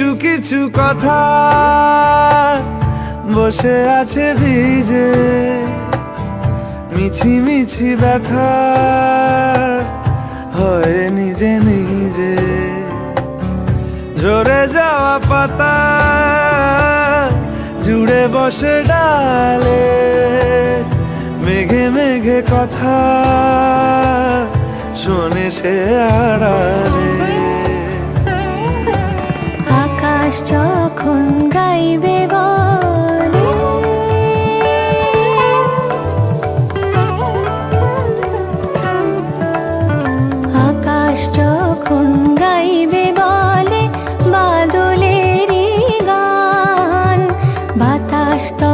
কিছু কিছু কথা বসে আছে ভিজে, মিছি মিছি ব্যথা হয় নিজে নিজে। ঝরে যাওয়া পাতা জুড়ে বসে ডালে, মেঘে মেঘে কথা শোনে সে আড়ালে। আকাশ যখন গাইবে বলে, আকাশ যখন গাইবে বলে বাদলেরই গান, বাতাস তো